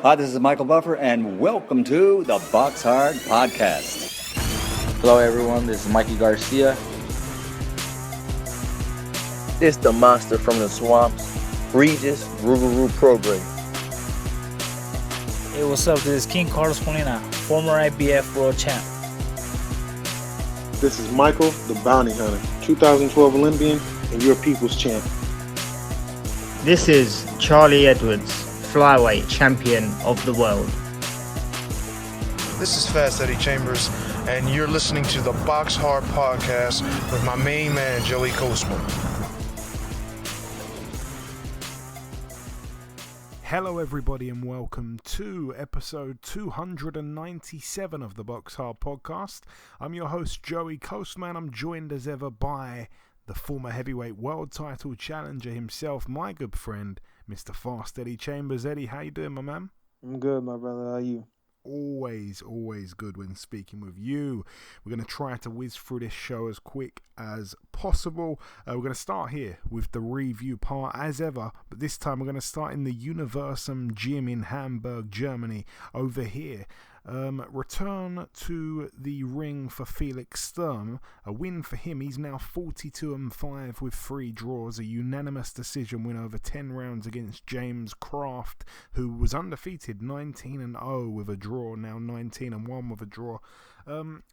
Hi, this is Michael Buffer, and welcome to the BoxHard Podcast. Hello, everyone. This is Mikey Garcia. It's the monster from the swamps, Regis Rougarou Prograis. Hey, what's up? This is King Carlos Molina, former IBF world champ. This is Michael, the Bounty Hunter, 2012 Olympian and your people's champ. This is Charlie Edwards, Flyweight champion of the world. This is Fast Eddie Chambers, and you're listening to the BoxHard Podcast with my main man, Joey Coastman. Hello everybody and welcome to episode 297 of the BoxHard Podcast. I'm your host Joey Coastman. I'm joined as ever by the former heavyweight world title challenger himself, my good friend, Mr. Fast Eddie Chambers. Eddie, how you doing, my man? I'm good, my brother. How are you? Always good when speaking with you. We're going to try to whiz through this show as quick as possible. We're going to start here with the review part as ever, but this time we're going to start in the Universum Gym in Hamburg, Germany. Over here, return to the ring for Felix Sturm. A win for him. He's now 42-5 with 3 draws. A unanimous decision win over 10 rounds against James Kraft, who was undefeated 19-0 with a draw, now 19-1 with a draw.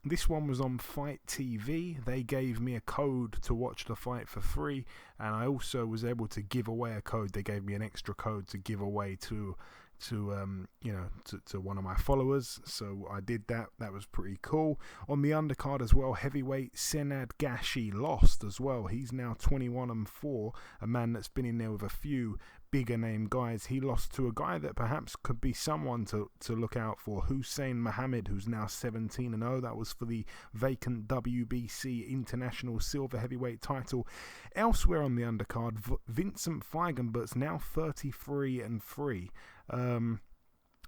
This one was on Fight TV. They gave me a code to watch the fight for free, and I also was able to give away a code. They gave me an extra code to give away to one of my followers, so I did that. That was pretty cool. On the undercard as well, heavyweight Senad Gashi lost as well. He's now 21-4, a man that's been in there with a few bigger name guys. He lost to a guy that perhaps could be someone to look out for, Hussein Mohammed, who's now 17-0. That was for the vacant WBC International Silver Heavyweight title. Elsewhere on the undercard, Vincent Feigenbert's now 33-3.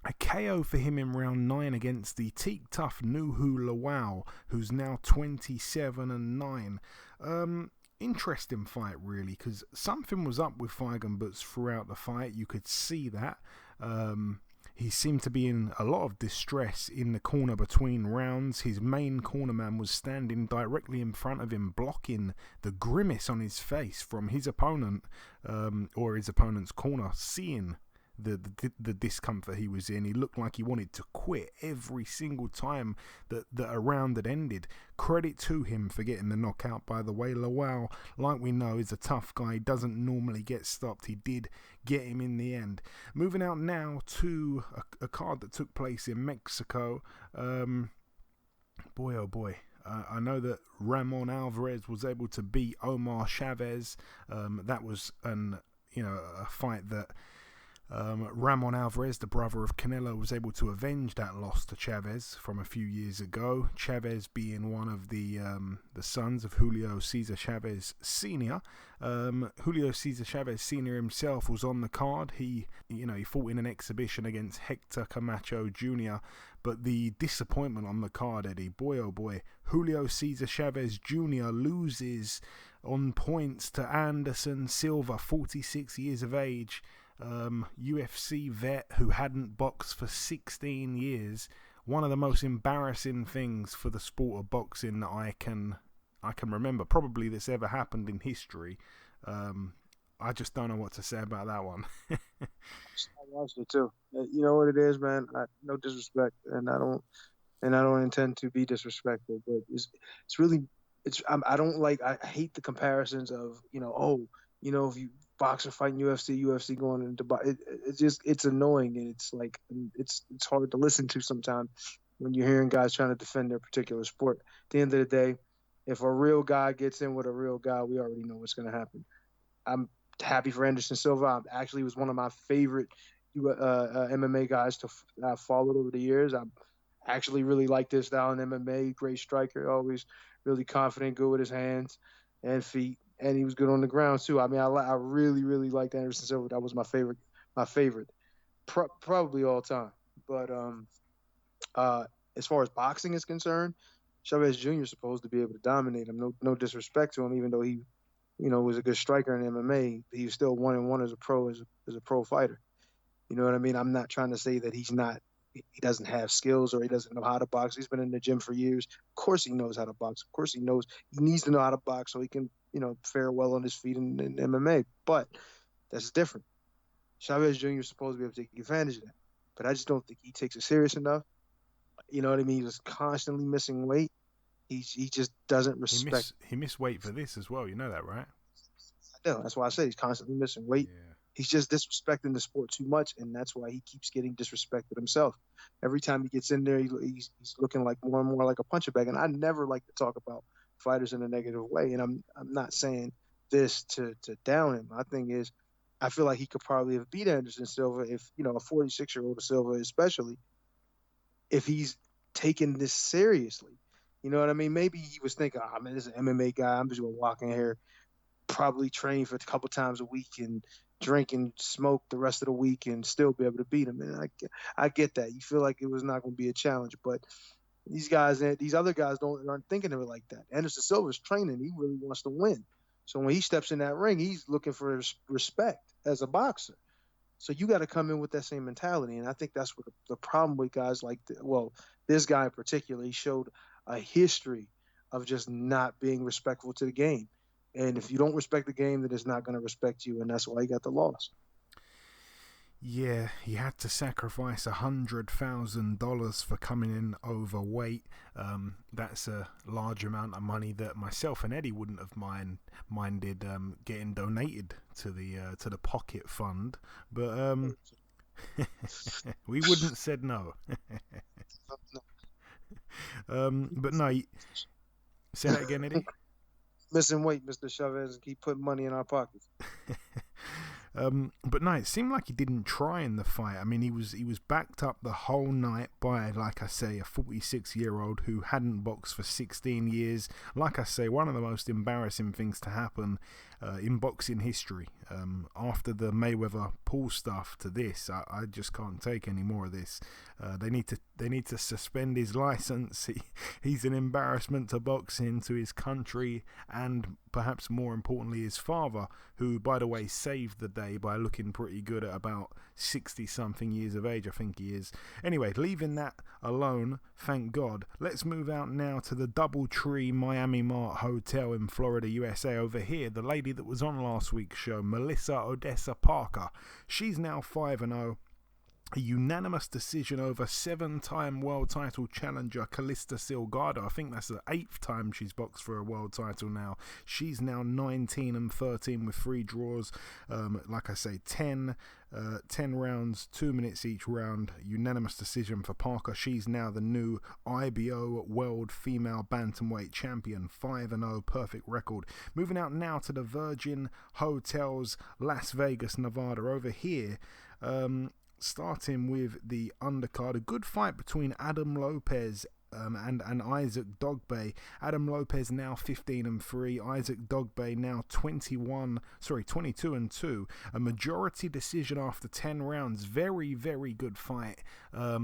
A KO for him in round 9 against the teak tough Nuhu Lawal, who's now 27-9. Interesting fight, really, because something was up with Feigenbert's throughout the fight. You could see that. He seemed to be in a lot of distress in the corner between rounds. His main cornerman was standing directly in front of him, blocking the grimace on his face from his opponent, or his opponent's corner, seeing the discomfort he was in. He looked like he wanted to quit every single time that a round had ended. Credit to him for getting the knockout, by the way. Lawal, like we know, is a tough guy. He doesn't normally get stopped. He did get him in the end. Moving out now to a card that took place in Mexico. Boy oh boy, I know that Ramon Alvarez was able to beat Omar Chavez. That was a fight that Ramon Alvarez, the brother of Canelo, was able to avenge that loss to Chavez from a few years ago. Chavez being one of the sons of Julio Cesar Chavez Sr. Julio Cesar Chavez Sr. himself was on the card. He fought in an exhibition against Hector Camacho Jr., but the disappointment on the card, Eddie, boy oh boy, Julio Cesar Chavez Jr. loses on points to Anderson Silva, 46 years of age. UFC vet who hadn't boxed for 16 years. One of the most embarrassing things for the sport of boxing that I can remember, probably that's ever happened in history. I just don't know what to say about that one. I watched it too. You know what it is, man. No disrespect, and I don't intend to be disrespectful, but I hate the comparisons of if you boxer fighting UFC going into it's annoying, and it's hard to listen to sometimes when you're hearing guys trying to defend their particular sport. At the end of the day, if a real guy gets in with a real guy, we already know what's going to happen. I'm happy for Anderson Silva. Actually was one of my favorite MMA guys to followed over the years. I actually really like this style in MMA. Great striker, always really confident, good with his hands and feet. And he was good on the ground too. I mean, I really, really liked Anderson Silva. That was my favorite, probably all time. But as far as boxing is concerned, Chavez Jr. is supposed to be able to dominate him. No disrespect to him, even though he, was a good striker in MMA. He was still 1-1 as a pro fighter. You know what I mean? I'm not trying to say that he doesn't have skills or he doesn't know how to box. He's been in the gym for years. Of course he knows how to box. Of course he knows he needs to know how to box so he can, fare well on his feet in MMA. But that's different. Chavez Jr. is supposed to be able to take advantage of that. But I just don't think he takes it serious enough. You know what I mean? He was constantly missing weight. He just doesn't respect. He missed weight for this as well. You know that, right? I know. That's why I say he's constantly missing weight. Yeah. He's just disrespecting the sport too much, and that's why he keeps getting disrespected himself. Every time he gets in there, he's looking like more and more like a puncher bag. And I never like to talk about fighters in a negative way. And I'm not saying this to down him. My thing is, I feel like he could probably have beat Anderson Silva if, a 46-year-old Silva, especially if he's taking this seriously. You know what I mean? Maybe he was thinking, man, this is an MMA guy. I'm just going to walk in here, probably train for a couple times a week and drink and smoke the rest of the week and still be able to beat him. And I get that. You feel like it was not going to be a challenge. But these other guys aren't thinking of it like that. Anderson Silva's training. He really wants to win. So when he steps in that ring, he's looking for respect as a boxer. So you got to come in with that same mentality. And I think that's what the problem with guys like, this guy in particular, he showed a history of just not being respectful to the game. And if you don't respect the game, then it's not going to respect you. And that's why he got the loss. Yeah, he had to sacrifice $100,000 for coming in overweight. That's a large amount of money that myself and Eddie wouldn't have minded getting donated to the pocket fund, but we wouldn't have said no. But no, say that again, Eddie. Missing weight, Mr. Chavez, and keep putting money in our pockets. But no, it seemed like he didn't try in the fight. I mean, he was backed up the whole night by, like I say, a 46-year-old who hadn't boxed for 16 years. Like I say, one of the most embarrassing things to happen in boxing history. After the Mayweather-Paul stuff to this, I just can't take any more of this. They need to suspend his license. He's an embarrassment to boxing, to his country, and perhaps more importantly his father, who, by the way, saved the day by looking pretty good at about 60-something years of age, I think he is. Anyway, leaving that alone, thank God, let's move out now to the Doubletree Miami Mart Hotel in Florida, USA. Over here, the lady that was on last week's show, Melissa Odessa Parker. She's now 5-0. A unanimous decision over 7-time world title challenger Calista Silgado. I think that's the 8th time she's boxed for a world title now. She's now 19-13 with 3 draws. Like I say, 10 rounds, 2 minutes each round. Unanimous decision for Parker. She's now the new IBO World Female Bantamweight Champion. 5-0, perfect record. Moving out now to the Virgin Hotels, Las Vegas, Nevada. Over here, starting with the undercard, a good fight between Adam Lopez and Isaac Dogboe. Adam Lopez now 15-3, Isaac Dogboe now 22-2. A majority decision after 10 rounds. Very, very good fight. A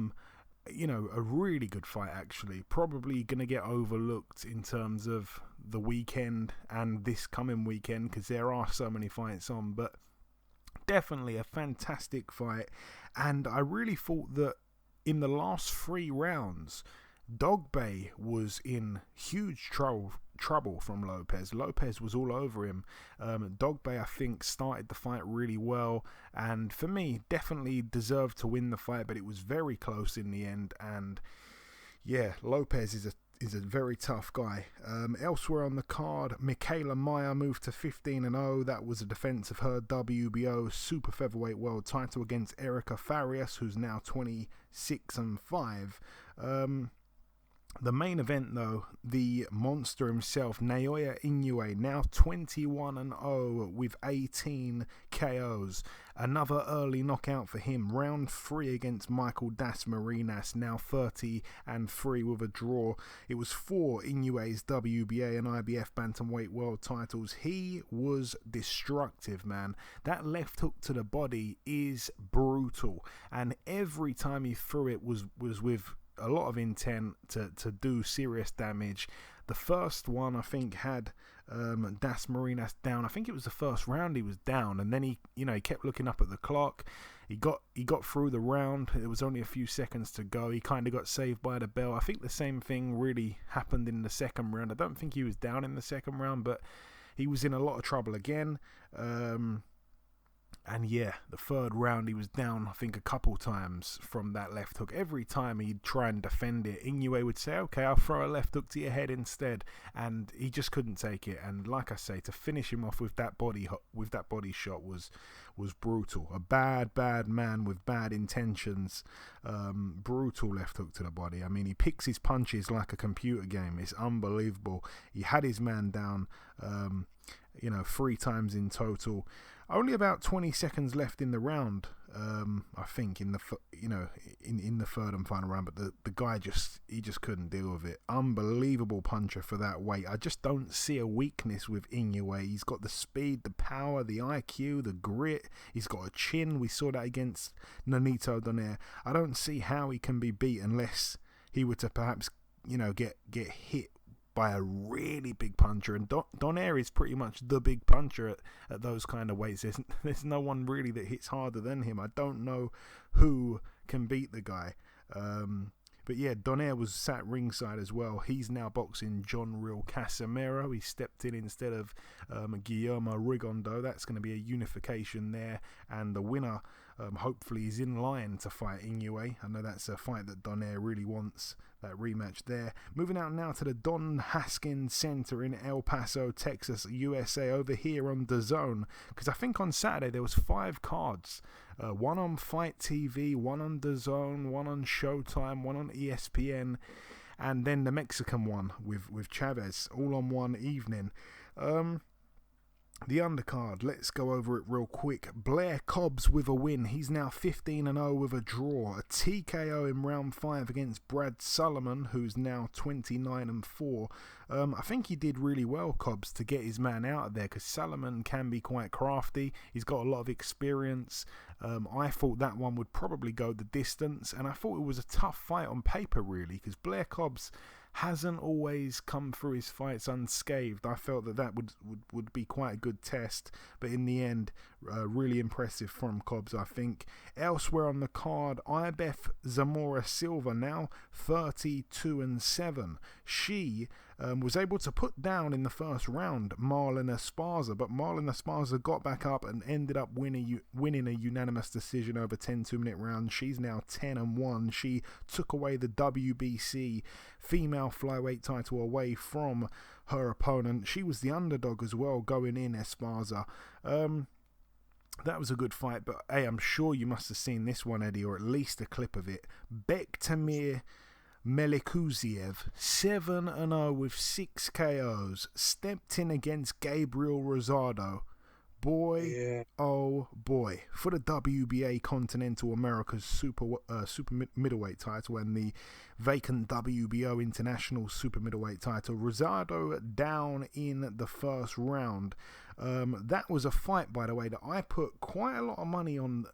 really good fight actually. Probably going to get overlooked in terms of the weekend and this coming weekend because there are so many fights on, but definitely a fantastic fight. And I really thought that in the last 3 rounds, Dogboe was in huge trouble from Lopez. Lopez was all over him. Dogboe, I think, started the fight really well, and for me, definitely deserved to win the fight, but it was very close in the end. And yeah, Lopez is a very tough guy. Elsewhere on the card, Michaela Mayer moved to 15-0. That was a defense of her WBO super featherweight world title against Erica Farias, who's now 26-5. The main event, though, the monster himself, Naoya Inoue, now 21-0 with 18 KOs. Another early knockout for him. Round 3 against Michael Das Marinas, now 30-3 with a draw. It was for Inoue's WBA and IBF bantamweight world titles. He was destructive, man. That left hook to the body is brutal, and every time he threw it was with a lot of intent to do serious damage. The first one, I think, had Das Marinas down. I think it was the first round he was down, and then he kept looking up at the clock. He got through the round. There was only a few seconds to go. He kind of got saved by the bell. I think the same thing really happened in the second round. I don't think he was down in the second round, but he was in a lot of trouble again. And yeah, the third round he was down, I think, a couple times from that left hook. Every time he'd try and defend it, Inoue would say, okay, I'll throw a left hook to your head instead. And he just couldn't take it. And like I say, to finish him off with that body shot was brutal. A bad man with bad intentions. Brutal left hook to the body. I mean, he picks his punches like a computer game. It's unbelievable. He had his man down, 3 times in total. Only about 20 seconds left in the round, I think, in the third and final round. But the guy just couldn't deal with it. Unbelievable puncher for that weight. I just don't see a weakness with Inoue. He's got the speed, the power, the IQ, the grit. He's got a chin. We saw that against Nonito Donaire. I don't see how he can be beat unless he were to perhaps get hit by a really big puncher, and Donaire is pretty much the big puncher at those kind of weights. There's no one really that hits harder than him. I don't know who can beat the guy. But yeah, Donaire was sat ringside as well. He's now boxing John Real Casimero. He stepped in instead of Guillermo Rigondo. That's going to be a unification there, and the winner hopefully is in line to fight Inoue. I know that's a fight that Donaire really wants, that rematch there. Moving out now to the Don Haskins Center in El Paso, Texas, USA, over here on DAZN, because I think on Saturday there was 5 cards. One on Fight TV, one on DAZN, one on Showtime, one on ESPN, and then the Mexican one with Chavez, all on one evening. The undercard, let's go over it real quick. Blair Cobbs with a win. He's now 15-0 with a draw. A TKO in round 5 against Brad Sullivan, who's now 29-4. I think he did really well, Cobbs, to get his man out of there, because Sullivan can be quite crafty. He's got a lot of experience. I thought that one would probably go the distance, and I thought it was a tough fight on paper, really, because Blair Cobbs hasn't always come through his fights unscathed. I felt that would be quite a good test, but in the end, really impressive from Cobbs, I think. Elsewhere on the card, Ibeth Zamora Silva, now 32-7. She was able to put down in the first round Marlen Esparza, but Marlen Esparza got back up and ended up winning a unanimous decision over 10 2-minute rounds. She's now 10-1. She took away the WBC female flyweight title away from her opponent. She was the underdog as well going in, Esparza. That was a good fight, but hey, I'm sure you must have seen this one, Eddie, or at least a clip of it. Bektamir Melikuziev, 7-0 with 6 KOs, stepped in against Gabriel Rosado. Boy, oh boy, for the WBA Continental America's super middleweight title and the vacant WBO International super middleweight title. Rosado down in the first round. That was a fight, by the way, that I put quite a lot of money on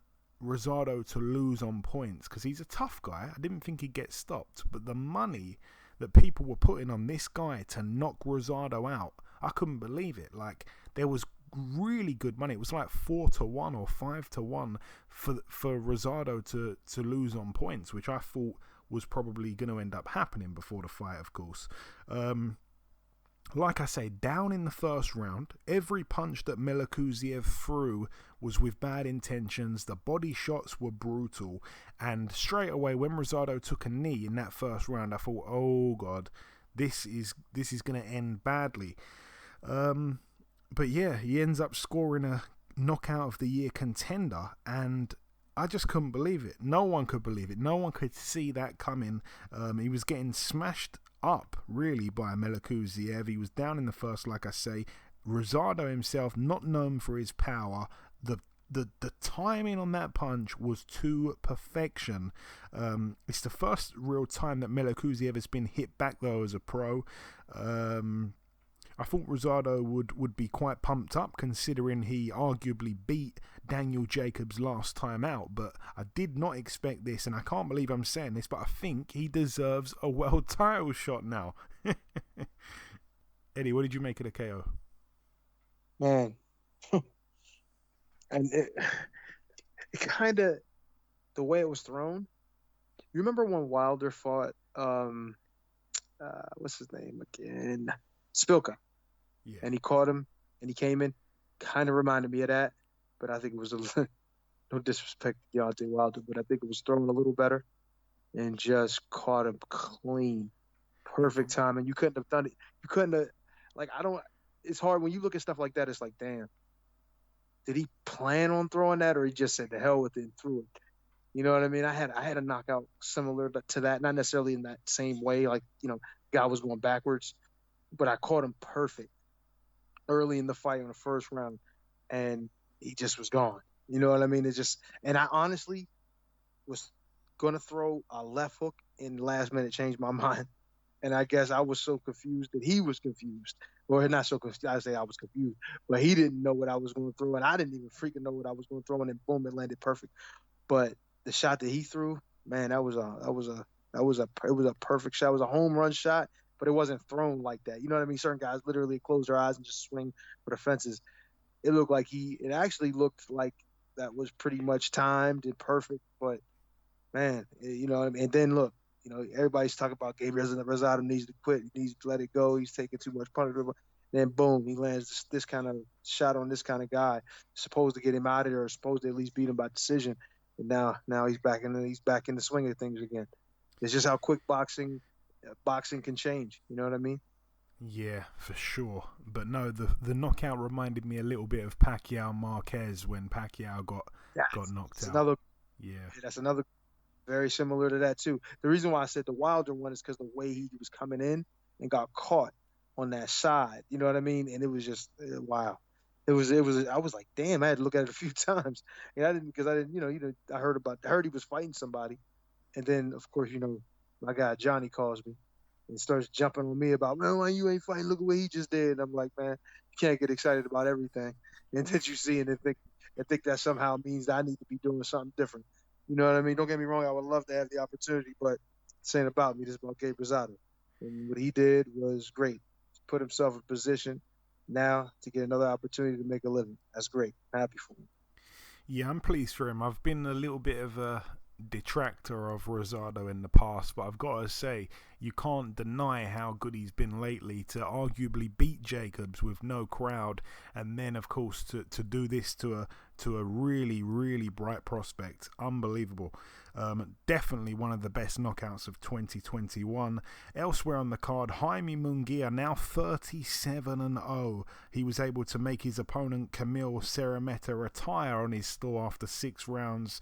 Rosado to lose on points, because he's a tough guy. I didn't think he'd get stopped, but the money that people were putting on this guy to knock Rosado out, I couldn't believe it. Like, there was really good money. It was like 4-1 or 5-1 for Rosado to lose on points, which I thought was probably going to end up happening before the fight, of course. Like I say, down in the first round, every punch that Melikuziev threw was with bad intentions. The body shots were brutal, and straight away when Rosado took a knee in that first round, I thought, oh god, this is going to end badly. But yeah, he ends up scoring a knockout of the year contender, and I just couldn't believe it. No one could believe it. No one could see that coming. He was getting smashed up, really, by Melikuziev. He was down in the first, like I say. Rosado himself, not known for his power. The timing on that punch was to perfection. It's the first real time that Melikuziev has been hit back, though, as a pro. I thought Rosado would be quite pumped up, considering he arguably beat Daniel Jacobs last time out, but I did not expect this, and I can't believe I'm saying this, but I think he deserves a world title shot now. Eddie, what did you make of the KO? Man, and it kind of the way it was thrown. You remember when Wilder fought what's his name again? Spilka, Yeah. and he caught him and he came in. Kind of reminded me of that, but I think it was no disrespect to Deontay Wilder, but I think it was thrown a little better and just caught him clean. Perfect timing. You couldn't have done it. You couldn't have, like, I don't, it's hard when you look at stuff like that. It's like, damn, did he plan on throwing that or he just said the hell with it and threw it? You know what I mean? I had a knockout similar to that, not necessarily in that same way. Like, guy was going backwards, but I caught him perfect early in the fight in the first round, and he just was gone. You know what I mean? It's just, and I honestly was gonna throw a left hook, and last minute changed my mind. And I guess I was so confused that he was confused, or not so confused. I say I was confused, but he didn't know what I was going to throw, and I didn't even freaking know what I was going to throw, and then boom, it landed perfect. But the shot that he threw, man, it was a perfect shot. It was a home run shot, but it wasn't thrown like that. You know what I mean? Certain guys literally close their eyes and just swing for the fences. It actually looked like that was pretty much timed and perfect. But man, you know what I mean? And then look, everybody's talking about Gabriel Rosado needs to quit. He needs to let it go. He's taking too much punishment. Then boom, he lands this kind of shot on this kind of guy, supposed to get him out of there, or supposed to at least beat him by decision. And now he's back in the swing of things again. It's just how quick boxing can change. You know what I mean? Yeah, for sure. But no, the knockout reminded me a little bit of Pacquiao Marquez when Pacquiao got knocked out. That's another very similar to that too. The reason why I said the Wilder one is because the way he was coming in and got caught on that side. You know what I mean? And it was just wow. It was. I was like, damn. I had to look at it a few times, and I didn't. I heard he was fighting somebody, and then of course, my guy Johnny calls me and starts jumping on me about, man, why you ain't fighting? Look at what he just did. And I'm like, man, you can't get excited about everything, and then you see and think that somehow means that I need to be doing something different. You know what I mean? Don't get me wrong. I would love to have the opportunity, but this ain't about me. This is about Gabe Rosado. And what he did was great. He put himself in position now to get another opportunity to make a living. That's great. I'm happy for him. Yeah, I'm pleased for him. I've been a little bit of a detractor of Rosado in the past, but I've got to say, you can't deny how good he's been lately to arguably beat Jacobs with no crowd, and then of course to do this to a really, really bright prospect. Unbelievable. Definitely one of the best knockouts of 2021. Elsewhere on the card, Jaime Munguia, now 37-0. He was able to make his opponent Camille Serrameta retire on his stall after 6 rounds.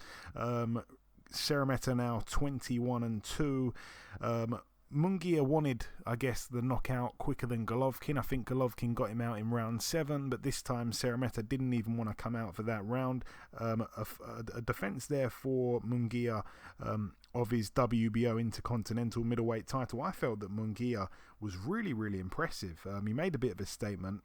Serrameta now 21-2. Munguia wanted, I guess, the knockout quicker than Golovkin. I think Golovkin got him out in round 7, but this time Serrameta didn't even want to come out for that round. A defense there for Munguia of his WBO Intercontinental Middleweight title. I felt that Munguia was really, really impressive. He made a bit of a statement.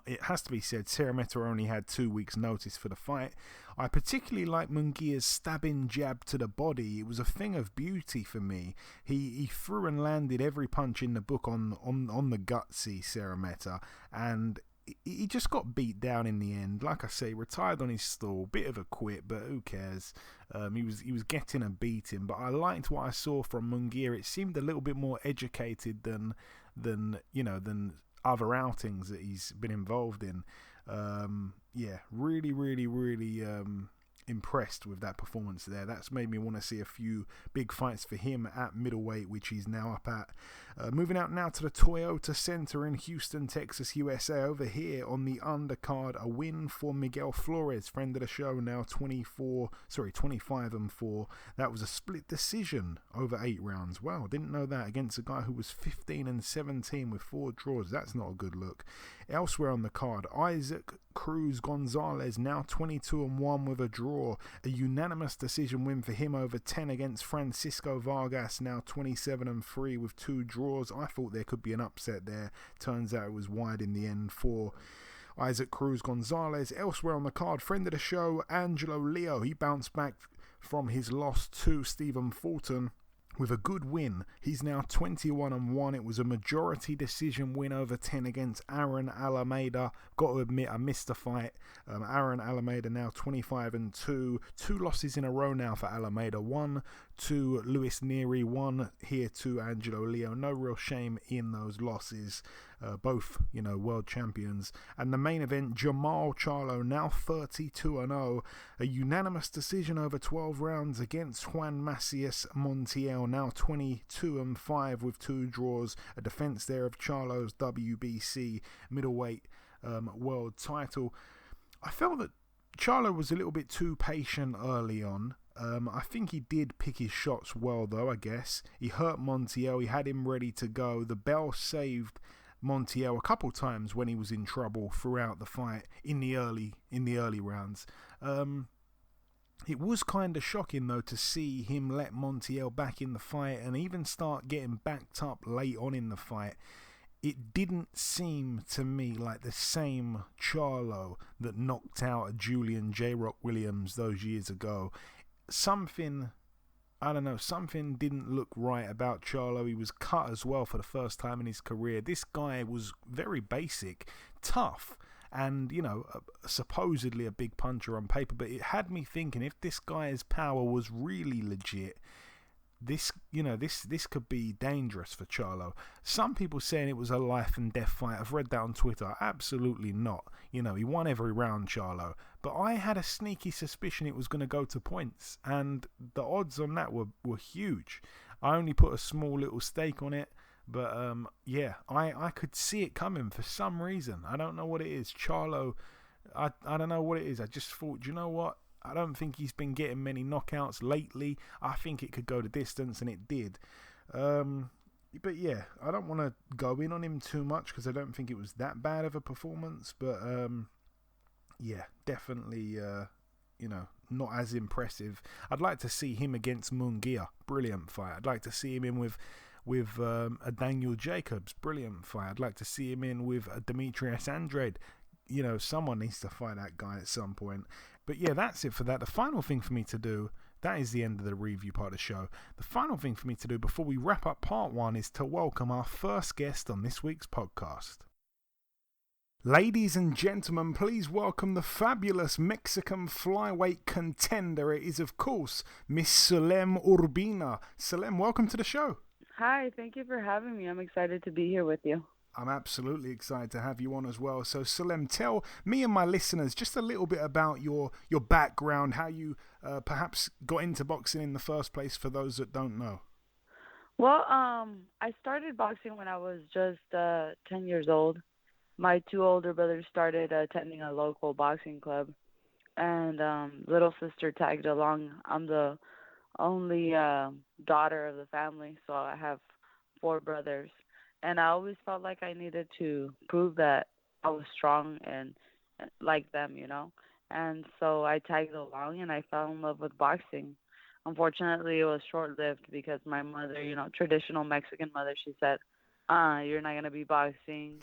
It has to be said, Serrameta only had 2 weeks' notice for the fight. I particularly like Munguia's stabbing jab to the body. It was a thing of beauty for me. He threw and landed every punch in the book on the gutsy Serrameta, and he just got beat down in the end. Like I say, retired on his stall, bit of a quit, but who cares? He was getting a beating, but I liked what I saw from Munguia. It seemed a little bit more educated than other outings that he's been involved in. Really, really, really impressed with that performance there. That's made me want to see a few big fights for him at middleweight, which he's now up at. Moving out now to the Toyota Center in Houston, Texas, USA. Over here on the undercard, a win for Miguel Flores, friend of the show, now 25-4. That was a split decision over 8 rounds. Wow, didn't know that, against a guy who was 15-17 with 4 draws. That's not a good look. Elsewhere on the card, Isaac Cruz Gonzalez, now 22-1 with a draw. A unanimous decision win for him over 10 against Francisco Vargas, now 27-3 with 2 draws. I thought there could be an upset there. Turns out it was wide in the end for Isaac Cruz Gonzalez. Elsewhere on the card, friend of the show, Angelo Leo. He bounced back from his loss to Stephen Fulton with a good win. He's now 21-1. It was a majority decision win over 10 against Aaron Alameda. Got to admit, I missed the fight. Aaron Alameda now 25-2. 2 losses in a row now for Alameda. 1 to Luis Nery, 1 here to Angelo Leo. No real shame in those losses. Both, world champions. And the main event, Jermall Charlo, now 32-0. A unanimous decision over 12 rounds against Juan Macias Montiel, now 22-5 with 2 draws. A defense there of Charlo's WBC Middleweight world title. I felt that Charlo was a little bit too patient early on. I think he did pick his shots well, though, I guess. He hurt Montiel. He had him ready to go. The bell saved Montiel a couple times when he was in trouble throughout the fight in the early rounds. It was kind of shocking, though, to see him let Montiel back in the fight and even start getting backed up late on in the fight. It didn't seem to me like the same Charlo that knocked out a Julian J-Rock Williams those years ago. Something didn't look right about Charlo. He was cut as well for the first time in his career. This guy was very basic, tough, and, supposedly a big puncher on paper, but it had me thinking, if this guy's power was really legit, this could be dangerous for Charlo. Some people saying it was a life and death fight. I've read that on Twitter. Absolutely not. He won every round, Charlo. But I had a sneaky suspicion it was going to go to points, and the odds on that were huge. I only put a small little stake on it, but I could see it coming for some reason. I don't know what it is. Charlo, I don't know what it is. I just thought, you know what? I don't think he's been getting many knockouts lately. I think it could go the distance, and it did. But yeah, I don't want to go in on him too much because I don't think it was that bad of a performance. But yeah, definitely, not as impressive. I'd like to see him against Munguia. Brilliant fight. I'd like to see him in with a Daniel Jacobs. Brilliant fight. I'd like to see him in with a Demetrius Andrade. Someone needs to fight that guy at some point. But yeah, that's it for that. The final thing for me to do, that is the end of the review part of the show. The final thing for me to do before we wrap up part 1 is to welcome our first guest on this week's podcast. Ladies and gentlemen, please welcome the fabulous Mexican flyweight contender. It is, of course, Miss Sulem Urbina. Sulem, welcome to the show. Hi, thank you for having me. I'm excited to be here with you. I'm absolutely excited to have you on as well. So, Sulem, tell me and my listeners just a little bit about your background, how you perhaps got into boxing in the first place for those that don't know. Well, I started boxing when I was just 10 years old. My 2 older brothers started attending a local boxing club, and little sister tagged along. I'm the only daughter of the family, so I have 4 brothers. And I always felt like I needed to prove that I was strong and like them, And so I tagged along and I fell in love with boxing. Unfortunately, it was short-lived because my mother, traditional Mexican mother, she said, you're not going to be boxing.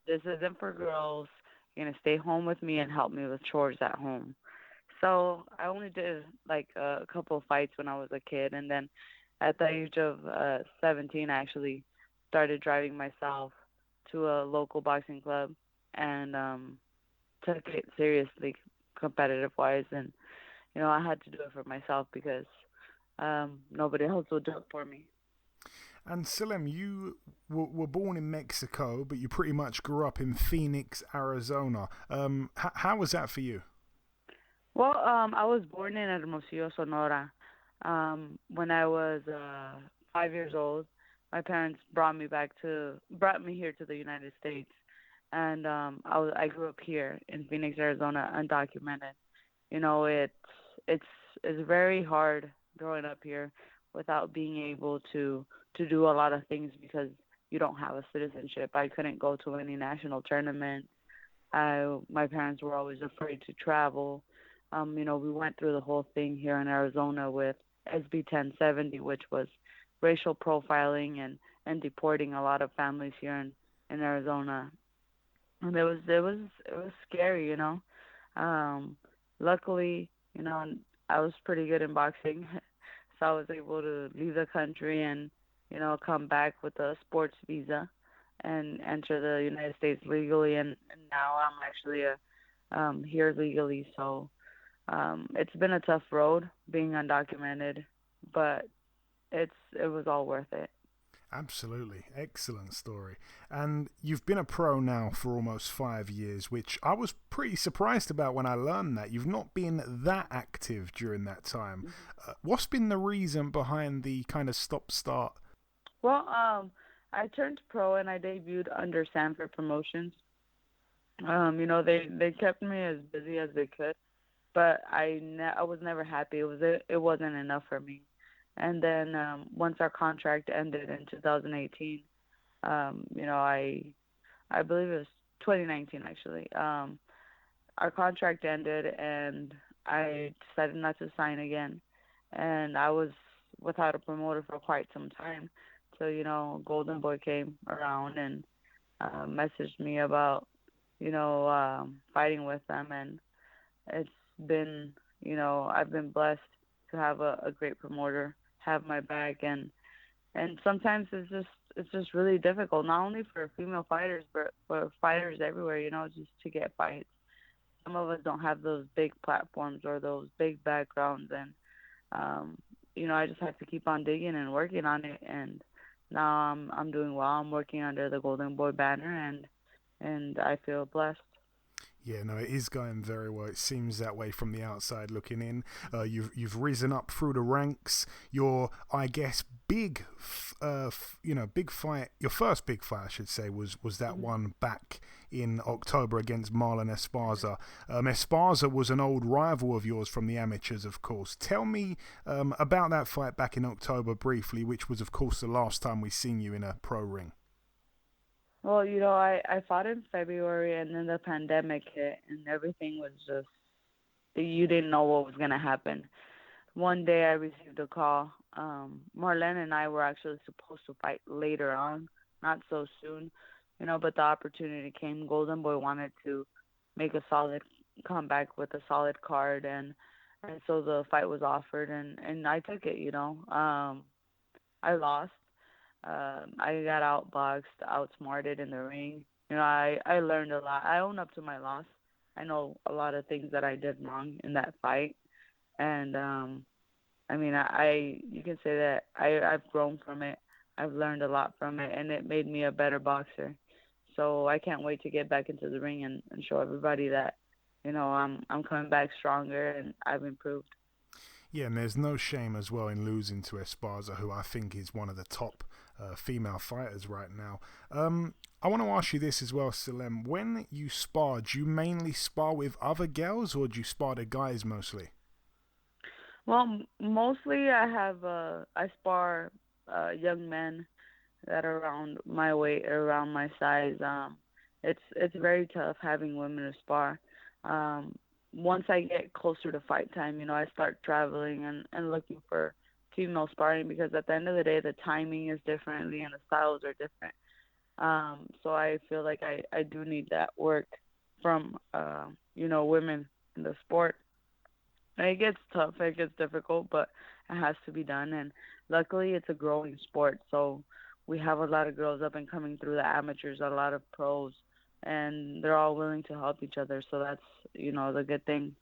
This isn't for girls. You're going to stay home with me and help me with chores at home. So I only did like a couple of fights when I was a kid. And then at the age of 17, I actually started driving myself to a local boxing club and took it seriously competitive-wise. And, I had to do it for myself because nobody else would do it for me. And Sulem, you were born in Mexico, but you pretty much grew up in Phoenix, Arizona. How was that for you? Well, I was born in Hermosillo, Sonora. When I was 5 years old, my parents brought me here to the United States, and I grew up here in Phoenix, Arizona, undocumented. It's very hard growing up here without being able to do a lot of things because you don't have a citizenship. I couldn't go to any national tournament. My parents were always afraid to travel. We went through the whole thing here in Arizona with SB 1070, which was racial profiling and deporting a lot of families here in Arizona. And it was scary, Luckily, I was pretty good in boxing. I was able to leave the country and, come back with a sports visa and enter the United States legally. And now I'm actually here legally. So it's been a tough road being undocumented, but it was all worth it. Absolutely. Excellent story. And you've been a pro now for almost 5 years, which I was pretty surprised about when I learned that. You've not been that active during that time. What's been the reason behind the kind of stop-start? Well, I turned pro and I debuted under Sanford Promotions. They kept me as busy as they could, but I was never happy. It wasn't enough for me. And then once our contract ended in 2018, I believe it was 2019 actually. Our contract ended and I decided not to sign again. And I was without a promoter for quite some time. So, Golden Boy came around and messaged me about, fighting with them. And it's been, I've been blessed to have a great promoter have my back, and sometimes it's just really difficult, not only for female fighters but for fighters everywhere, just to get fights. Some of us don't have those big platforms or those big backgrounds, and I just have to keep on digging and working on it. And now I'm doing well. I'm working under the Golden Boy banner, and I feel blessed. Yeah, no, it is going very well. It seems that way from the outside looking in. You've risen up through the ranks. Your, I guess, big fight. Your first big fight, I should say, was that one back in October against Marlen Esparza. Esparza was an old rival of yours from the amateurs, of course. Tell me about that fight back in October briefly, which was, of course, the last time we seen you in a pro ring. Well, I fought in February, and then the pandemic hit, and everything was just, you didn't know what was going to happen. One day I received a call. Marlen and I were actually supposed to fight later on, not so soon, but the opportunity came. Golden Boy wanted to make a solid comeback with a solid card, and so the fight was offered, and I took it, I lost. I got outboxed, outsmarted in the ring. I learned a lot. I own up to my loss. I know a lot of things that I did wrong in that fight. And, you can say that I've grown from it. I've learned a lot from it, and it made me a better boxer. So I can't wait to get back into the ring and show everybody that, I'm coming back stronger and I've improved. Yeah, and there's no shame as well in losing to Esparza, who I think is one of the top female fighters right now. I want to ask you this as well, Sulem. When you spar, do you mainly spar with other girls, or do you spar the guys mostly? Well, mostly I spar young men that are around my weight, around my size. It's very tough having women to spar. Once I get closer to fight time, I start traveling and looking for female sparring, because at the end of the day, the timing is different and the styles are different. So I feel like I do need that work from, women in the sport. And it gets tough, it gets difficult, but it has to be done. And luckily, it's a growing sport. So we have a lot of girls up and coming through the amateurs, a lot of pros, and they're all willing to help each other. So that's, the good thing.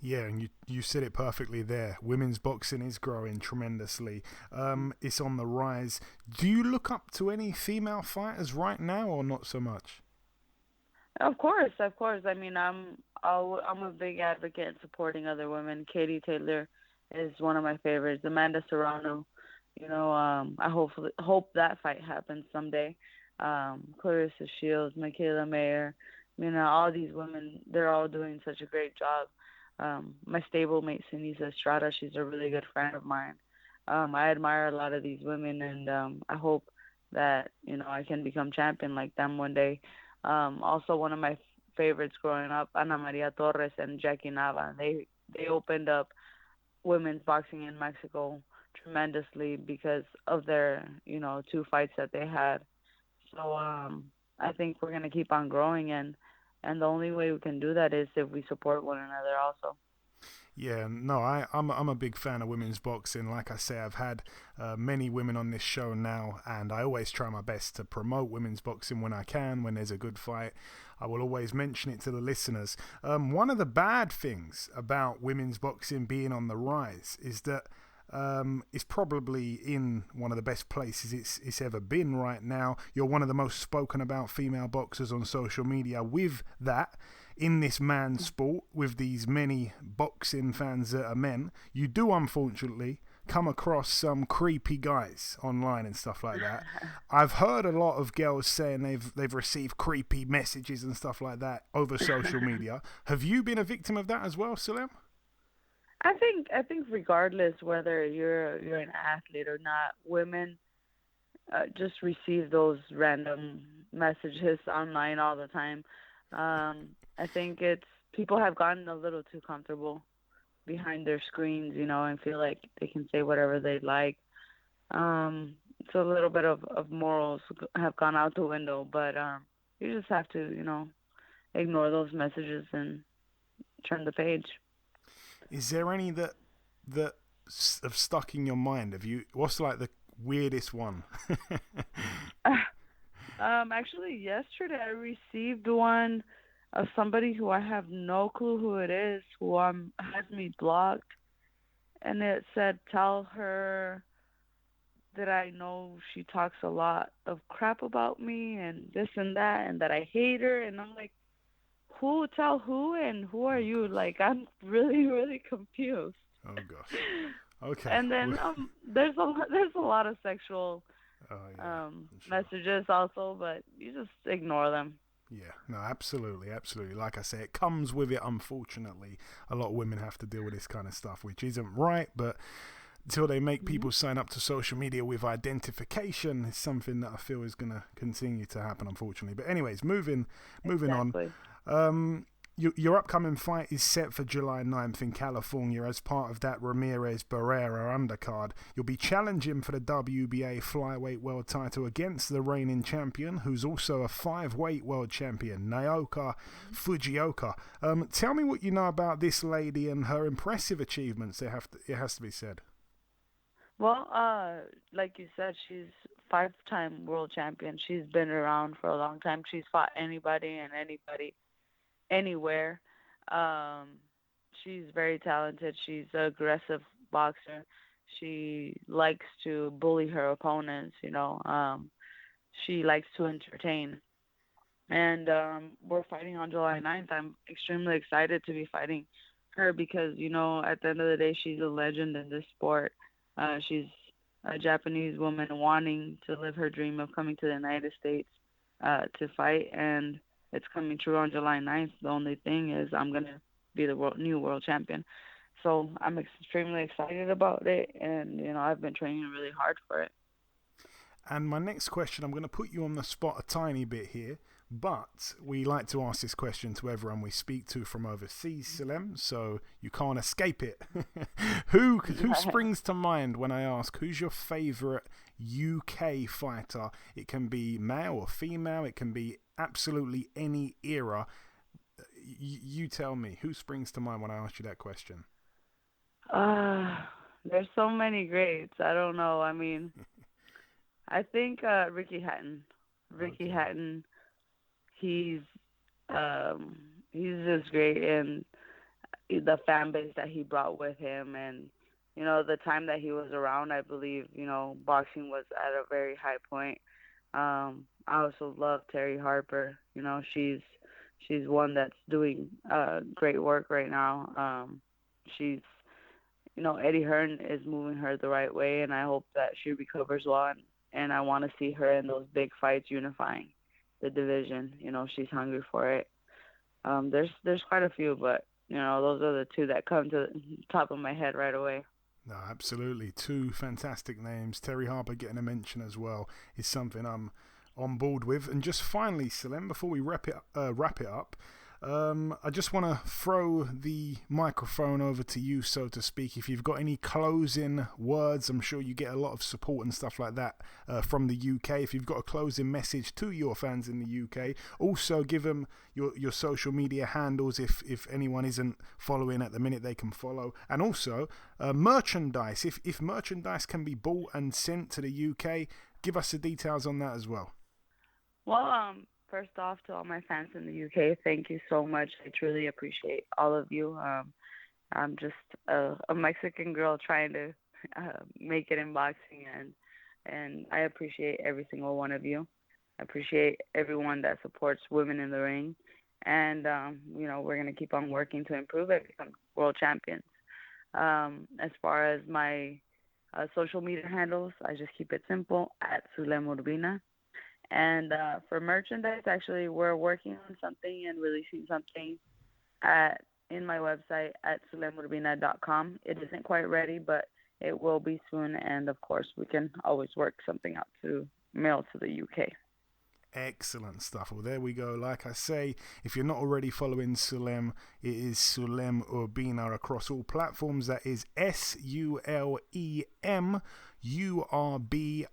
Yeah, and you said it perfectly there. Women's boxing is growing tremendously. It's on the rise. Do you look up to any female fighters right now, or not so much? Of course. I mean, I'm a big advocate in supporting other women. Katie Taylor is one of my favorites. Amanda Serrano, I hope that fight happens someday. Clarissa Shields, Michaela Mayer, all these women, they're all doing such a great job. My stablemate, Sinisa Estrada, she's a really good friend of mine. I admire a lot of these women, and I hope that, I can become champion like them one day. Also, one of my favorites growing up, Ana Maria Torres and Jackie Nava, they opened up women's boxing in Mexico tremendously because of their, 2 fights that they had. So I think we're going to keep on growing, and the only way we can do that is if we support one another also. Yeah, no, I'm a big fan of women's boxing. Like I say, I've had many women on this show now, and I always try my best to promote women's boxing when I can, when there's a good fight. I will always mention it to the listeners. One of the bad things about women's boxing being on the rise is that it's probably in one of the best places it's ever been right now. You're one of the most spoken about female boxers on social media. With that, in this man's sport, with these many boxing fans that are men, you do unfortunately come across some creepy guys online and stuff like that. I've heard a lot of girls saying they've received creepy messages and stuff like that over social media. Have you been a victim of that as well, Sulem? I think regardless whether you're an athlete or not, women just receive those random messages online all the time. I think people have gotten a little too comfortable behind their screens, and feel like they can say whatever they like. So a little bit of morals have gone out the window, but you just have to, ignore those messages and turn the page. Is there any that have stuck in your mind? What's like the weirdest one? Actually, yesterday I received one of somebody who I have no clue who it is, who has me blocked, and it said, "Tell her that I know she talks a lot of crap about me and this and that, and that I hate her." And I'm like, who? Tell who? And who are you? Like, I'm really, really confused. Oh gosh. Okay. And then there's a lot of sexual messages also, but you just ignore them. Yeah, no, absolutely. Like I say, it comes with it, unfortunately. A lot of women have to deal with this kind of stuff, which isn't right, but until they make people sign up to social media with identification, it's something that I feel is going to continue to happen, unfortunately. But anyways, moving on. Your upcoming fight is set for July 9th in California as part of that Ramirez-Barrera undercard. You'll be challenging for the WBA Flyweight World title against the reigning champion, who's also a 5-weight world champion, Naoka Fujioka. Tell me what you know about this lady and her impressive achievements, it has to be said. Well, like you said, she's 5-time world champion. She's been around for a long time. She's fought anybody and anywhere. She's very talented. She's an aggressive boxer. She likes to bully her opponents, she likes to entertain. And we're fighting on July 9th. I'm extremely excited to be fighting her because, at the end of the day, she's a legend in this sport. She's a Japanese woman wanting to live her dream of coming to the United States to fight, and it's coming true on July 9th. The only thing is I'm going to be the new world champion. So I'm extremely excited about it, and, I've been training really hard for it. And my next question, I'm going to put you on the spot a tiny bit here, but we like to ask this question to everyone we speak to from overseas, Sulem, so you can't escape it. Who springs to mind when I ask, who's your favourite UK fighter? It can be male or female, it can be absolutely any era. You tell me, who springs to mind when I ask you that question? There's so many greats. I don't know. I mean, I think Ricky Hatton. Ricky Hatton, he's just great, and the fan base that he brought with him, and the time that he was around, I believe boxing was at a very high point. I also love Terry Harper. She's one that's doing great work right now. She's Eddie Hearn is moving her the right way, and I hope that she recovers well. And I want to see her in those big fights unifying the division. She's hungry for it. There's quite a few, but those are the two that come to the top of my head right away. No, absolutely. Two fantastic names. Terry Harper getting a mention as well is something I'm on board with. And just finally, Sulem, before we wrap it up, I just want to throw the microphone over to you, so to speak. If you've got any closing words, I'm sure you get a lot of support and stuff like that from the UK. If you've got a closing message to your fans in the UK, also give them your social media handles. If anyone isn't following at the minute, they can follow. And also merchandise. If merchandise can be bought and sent to the UK, give us the details on that as well. Well, first off, to all my fans in the UK, thank you so much. I truly appreciate all of you. I'm just a Mexican girl trying to make it in boxing, and I appreciate every single one of you. I appreciate everyone that supports women in the ring, and we're going to keep on working to improve it, become world champions. As far as my social media handles, I just keep it simple, at Sulem Urbina. And for merchandise, actually, we're working on something and releasing something in my website at sulemurbina.com. It isn't quite ready, but it will be soon. And, of course, we can always work something out to mail to the UK. Excellent stuff. Well, there we go. Like I say, if you're not already following Sulem, it is Sulem Urbina across all platforms. That is SULEM URBINA.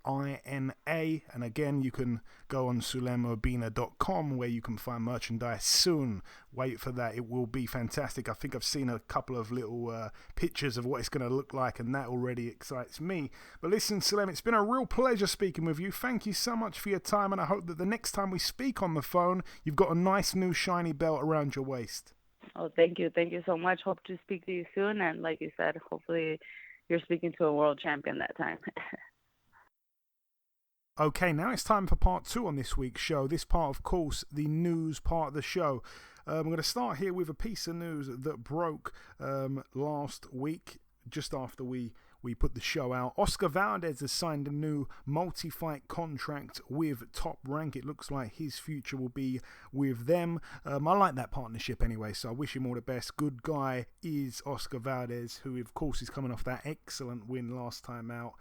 And again, you can go on sulemurbina.com where you can find merchandise soon. Wait for that. It will be fantastic. I think I've seen a couple of little pictures of what it's going to look like, and that already excites me. But listen, Sulem, it's been a real pleasure speaking with you. Thank you so much for your time, and I hope that the next time we speak on the phone, you've got a nice new shiny belt around your waist. Oh, thank you. Thank you so much. Hope to speak to you soon. And like you said, hopefully you're speaking to a world champion that time. Okay, now it's time for part 2 on this week's show. This part, of course, the news part of the show. I'm going to start here with a piece of news that broke last week, just after we put the show out. Oscar Valdez has signed a new multi-fight contract with Top Rank. It looks like his future will be with them. I like that partnership anyway, so I wish him all the best. Good guy is Oscar Valdez, who of course is coming off that excellent win last time out.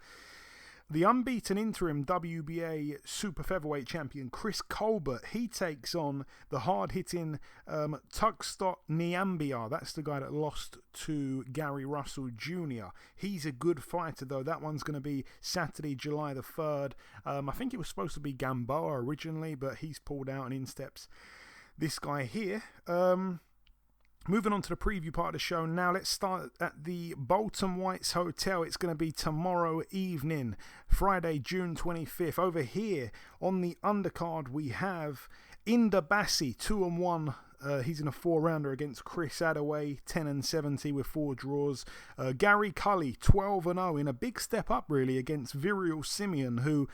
The unbeaten interim WBA super featherweight champion Chris Colbert, he takes on the hard-hitting Tugstot Niambia. That's the guy that lost to Gary Russell Jr. He's a good fighter, though. That one's going to be Saturday, July the 3rd. I think it was supposed to be Gamboa originally, but he's pulled out and in steps this guy here. Moving on to the preview part of the show now, let's start at the Bolton Whites Hotel. It's going to be tomorrow evening, Friday, June 25th. Over here on the undercard, we have Inder Bassi, 2-1. He's in a 4-rounder against Chris Adaway, 10-70 with 4 draws. Gary Cully, 12-0 in a big step up, really, against Virial Simeon, who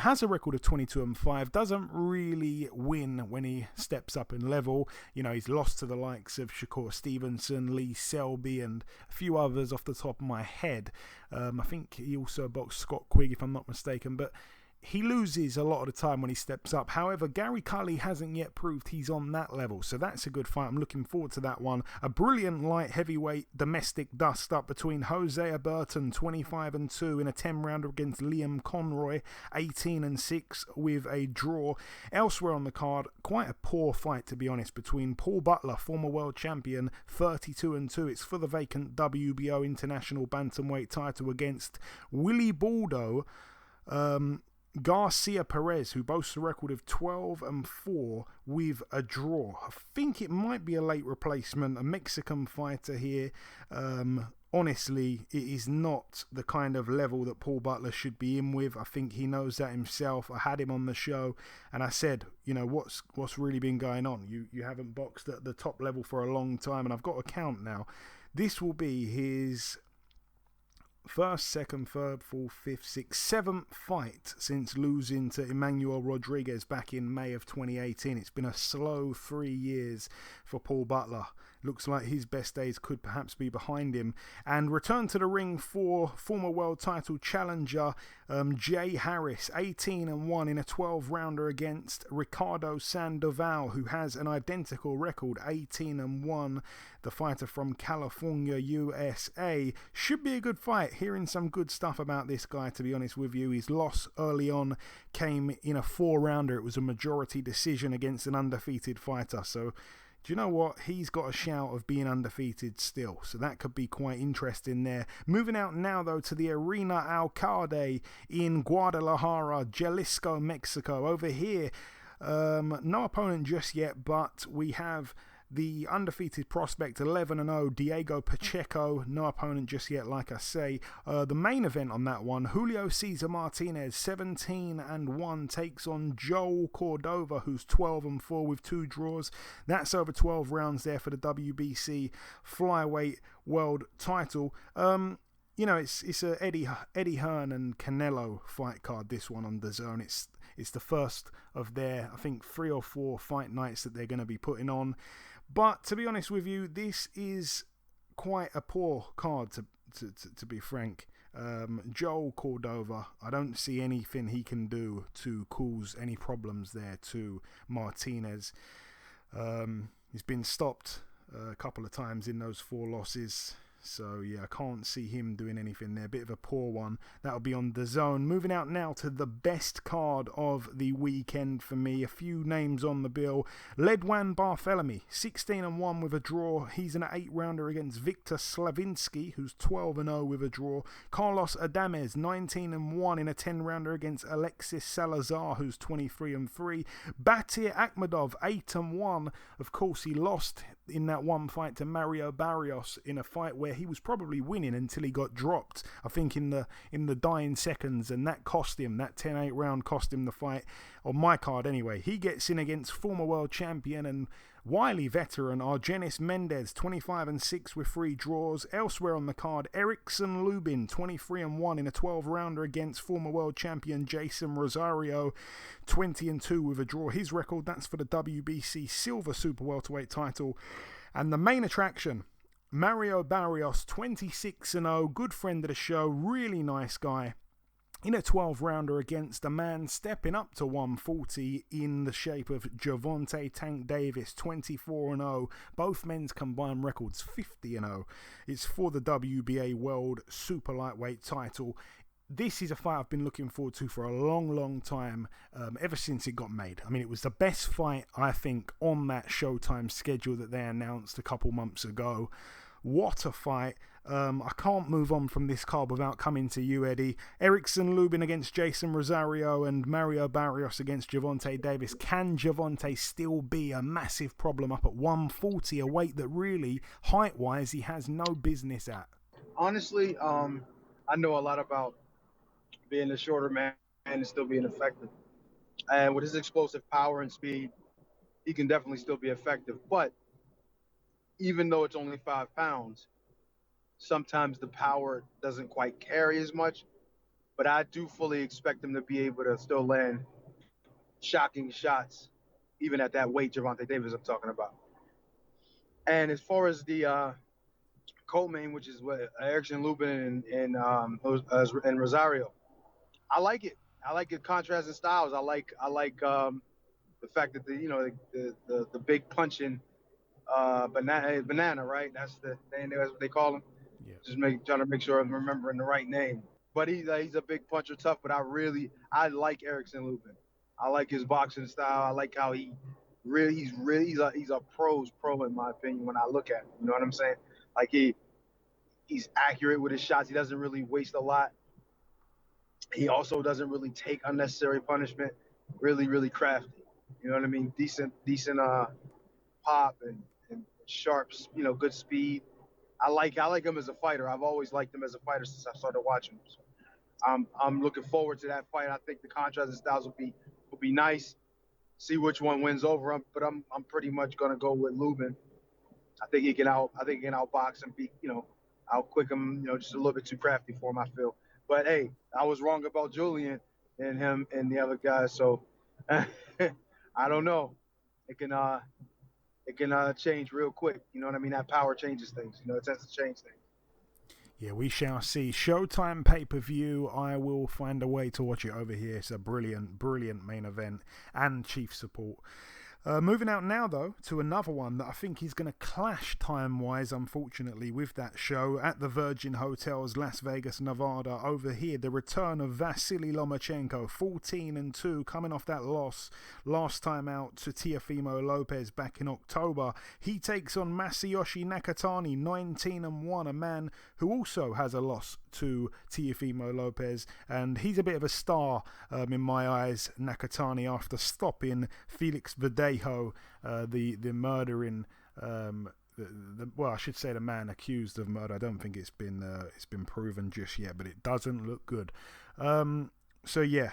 has a record of 22-5, doesn't really win when he steps up in level. You know, he's lost to the likes of Shakur Stevenson, Lee Selby, and a few others off the top of my head. I think he also boxed Scott Quigg, if I'm not mistaken, but he loses a lot of the time when he steps up. However, Gary Cully hasn't yet proved he's on that level, so that's a good fight. I'm looking forward to that one. A brilliant light heavyweight domestic dust-up between Hosea Burton, 25-2, in a 10-rounder against Liam Conroy, 18-6 with a draw. Elsewhere on the card, quite a poor fight, to be honest, between Paul Butler, former world champion, 32-2. It's for the vacant WBO International Bantamweight title against Willie Baldo, Garcia Perez, who boasts a record of 12-4 with a draw. I think it might be a late replacement, a Mexican fighter here. Honestly, it is not the kind of level that Paul Butler should be in with. I think he knows that himself. I had him on the show and I said, you know, what's really been going on? You haven't boxed at the top level for a long time, and I've got a count now. This will be his first, second, third, fourth, fifth, sixth, seventh fight since losing to Emmanuel Rodriguez back in May of 2018. It's been a slow 3 years for Paul Butler. Looks like his best days could perhaps be behind him. And return to the ring for former world title challenger Jay Harris, 18-1 in a 12-rounder against Ricardo Sandoval, who has an identical record, 18-1. The fighter from California, USA. Should be a good fight. Hearing some good stuff about this guy, to be honest with you. His loss early on came in a 4-rounder. It was a majority decision against an undefeated fighter. So do you know what? He's got a shout of being undefeated still, so that could be quite interesting there. Moving out now, though, to the Arena Alcalde in Guadalajara, Jalisco, Mexico. Over here, no opponent just yet, but we have the undefeated prospect 11-0 Diego Pacheco. No opponent just yet, like I say. The main event on that one, Julio Cesar Martinez 17-1 takes on Joel Cordova, who's 12-4 with 2 draws. That's over 12 rounds there for the WBC Flyweight World Title. You know, it's a Eddie Hearn and Canelo fight card, this one on DAZN. It's the first of their, I think, 3 or 4 fight nights that they're going to be putting on. But to be honest with you, this is quite a poor card, to be frank. Joel Cordova, I don't see anything he can do to cause any problems there to Martinez. He's been stopped a couple of times in those 4 losses. So, yeah, I can't see him doing anything there. Bit of a poor one. That'll be on DAZN. Moving out now to the best card of the weekend for me. A few names on the bill. Ledwan Barthélemy, 16-1 with a draw. He's an 8-rounder against Victor Slavinsky, who's 12-0 with a draw. Carlos Adames, 19-1 in a 10-rounder against Alexis Salazar, who's 23-3. Batir Akhmedov, 8-1. Of course, he lost in that one fight to Mario Barrios in a fight where he was probably winning until he got dropped, I think in the dying seconds, and that cost him, that 10-8 round cost him the fight, on my card anyway. He gets in against former world champion and wily veteran Argenis Mendez, 25-6 with 3 draws. Elsewhere on the card, Erickson Lubin, 23-1 in a 12-rounder against former world champion Jason Rosario, 20-2 with a draw. His record, that's for the WBC Silver Super Welterweight title. And the main attraction, Mario Barrios, 26-0, good friend of the show, really nice guy, in a 12-rounder against a man stepping up to 140 in the shape of Gervonta Tank Davis, 24-0. Both men's combined records 50-0. It's for the WBA World Super Lightweight title. This is a fight I've been looking forward to for a long time, ever since it got made. I mean, it was the best fight, I think, on that Showtime schedule that they announced a couple months ago. What a fight. I can't move on from this card without coming to you, Eddie. Erickson Lubin against Jason Rosario and Mario Barrios against Gervonta Davis. Can Gervonta still be a massive problem up at 140, a weight that really, height-wise, he has no business at? Honestly, I know a lot about being a shorter man and still being effective. And with his explosive power and speed, he can definitely still be effective. But even though it's only 5 pounds, sometimes the power doesn't quite carry as much. But I do fully expect him to be able to still land shocking shots, even at that weight Gervonta Davis I'm talking about. And as far as the co-main, which is what Erickson Lubin and Rosario, I like it. I like the contrasting styles. I like the fact that the big punching banana, right? That's the name. That's what they call him. Yeah. Just trying to make sure I'm remembering the right name. But he's a big puncher, tough. But I like Erickson Lubin. I like his boxing style. I like how he's a pro's pro in my opinion when I look at him. You know what I'm saying? Like he's accurate with his shots. He doesn't really waste a lot. He also doesn't really take unnecessary punishment. Really, really crafty. You know what I mean? Decent pop and sharp, good speed. I like him as a fighter. I've always liked him as a fighter since I started watching him. So I'm looking forward to that fight. I think the contrasting styles will be nice. See which one wins over him, but I'm pretty much gonna go with Lubin. I think he can outbox and be, outquick him, just a little bit too crafty for him, I feel. But hey, I was wrong about Julian and him and the other guys, so I don't know. It can change real quick. You know what I mean? That power changes things. It tends to change things. Yeah, we shall see. Showtime pay-per-view. I will find a way to watch it over here. It's a brilliant main event and chief support. Moving out now, though, to another one that I think is going to clash time-wise, unfortunately, with that show at the Virgin Hotels, Las Vegas, Nevada. Over here, the return of Vasily Lomachenko, 14-2, coming off that loss last time out to Teofimo Lopez back in October. He takes on Masayoshi Nakatani, 19-1, a man who also has a loss to Teofimo Lopez, and he's a bit of a star in my eyes, Nakatani, after stopping Felix Verdejo, the murdering, well, I should say the man accused of murder. I don't think it's been proven just yet, but it doesn't look good. So yeah.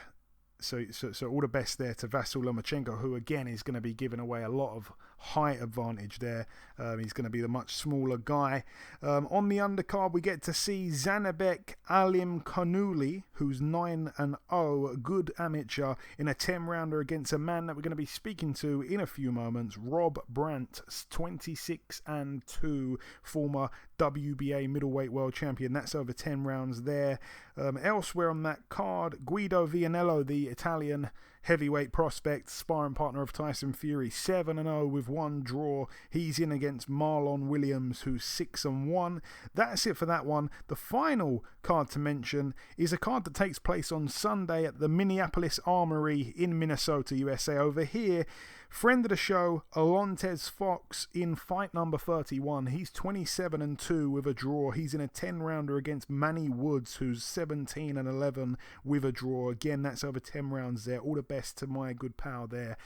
So all the best there to Vasyl Lomachenko, who again is going to be giving away a lot of height advantage there. He's going to be the much smaller guy. On the undercard, we get to see Zhanibek Alimkhanuly, who's 9-0, a good amateur, in a 10-rounder against a man that we're going to be speaking to in a few moments, Rob Brant, 26-2, former WBA Middleweight World Champion. That's over 10 rounds there. Elsewhere on that card, Guido Vianello, the Italian heavyweight prospect, sparring partner of Tyson Fury, 7-0 with one draw. He's in against Marlon Williams, who's 6-1. That's it for that one. The final card to mention is a card that takes place on Sunday at the Minneapolis Armory in Minnesota, USA. Over here, friend of the show, Alontes Fox, in fight number 31. He's 27-2 with a draw. He's in a 10-rounder against Manny Woods, who's 17-11 with a draw. Again, that's over 10 rounds there. All the best to my good pal there,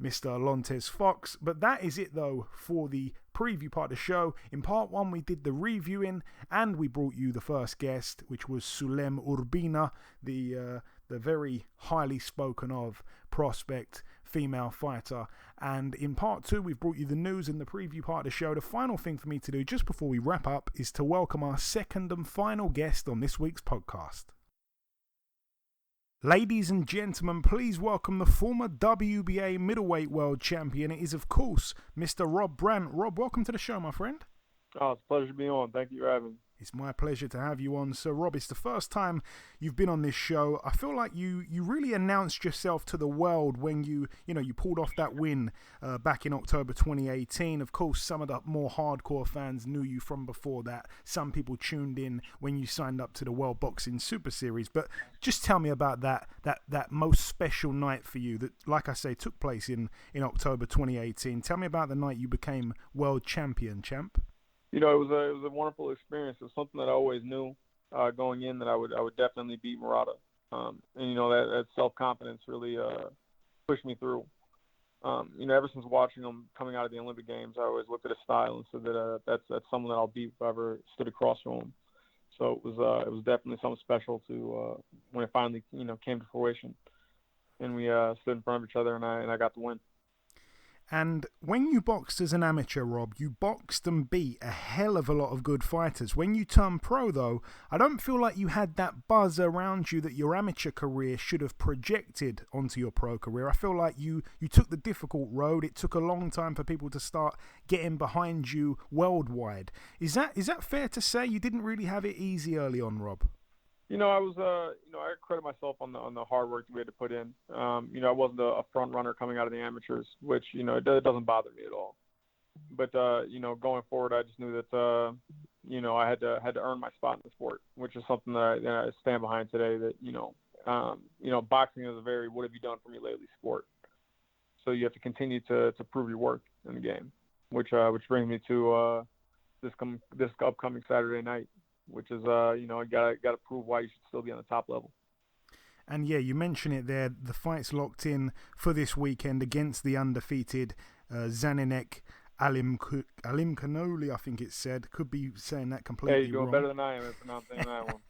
Mr. Alontes Fox. But that is it, though, for the preview part of the show. In part one, we did the reviewing, and we brought you the first guest, which was Sulem Urbina, the very highly spoken of prospect female fighter. And in part two, we've brought you the news in the preview part of the show. The final thing for me to do just before we wrap up is to welcome our second and final guest on this week's podcast. Ladies and gentlemen, please welcome the former WBA Middleweight World Champion. It is, of course, Mr. Rob Brant. Rob, welcome to the show, my friend. Oh, it's a pleasure to be on. Thank you for having me. It's my pleasure to have you on. So, Rob, it's the first time you've been on this show. I feel like you really announced yourself to the world when you pulled off that win back in October 2018. Of course, some of the more hardcore fans knew you from before that. Some people tuned in when you signed up to the World Boxing Super Series. But just tell me about that most special night for you that, like I say, took place in October 2018. Tell me about the night you became world champion, champ. You know, it was a wonderful experience. It was something that I always knew going in that I would definitely beat Murata. And you know, that self-confidence really pushed me through. You know, ever since watching him coming out of the Olympic Games, I always looked at his style and said that that's someone that I'll beat if I ever stood across from him. So it was definitely something special to when it finally came to fruition, and we stood in front of each other and I got the win. And when you boxed as an amateur, Rob, you boxed and beat a hell of a lot of good fighters. When you turned pro, though, I don't feel like you had that buzz around you that your amateur career should have projected onto your pro career. I feel like you took the difficult road. It took a long time for people to start getting behind you worldwide. Is that fair to say? You didn't really have it easy early on, Rob? You know, I was, I credit myself on the hard work that we had to put in. You know, I wasn't a front runner coming out of the amateurs, which, it doesn't bother me at all. But, going forward, I just knew that, I had to earn my spot in the sport, which is something that I stand behind today. That, boxing is a very "what have you done for me lately" sport. So you have to continue to prove your worth in the game, which brings me to this upcoming Saturday night, which is, you gotta prove why you should still be on the top level. And yeah, you mentioned it there. The fight's locked in for this weekend against the undefeated Zhanibek Alimkhanuly, I think it said. Could be saying that completely you're doing wrong. better than I am at pronouncing that one.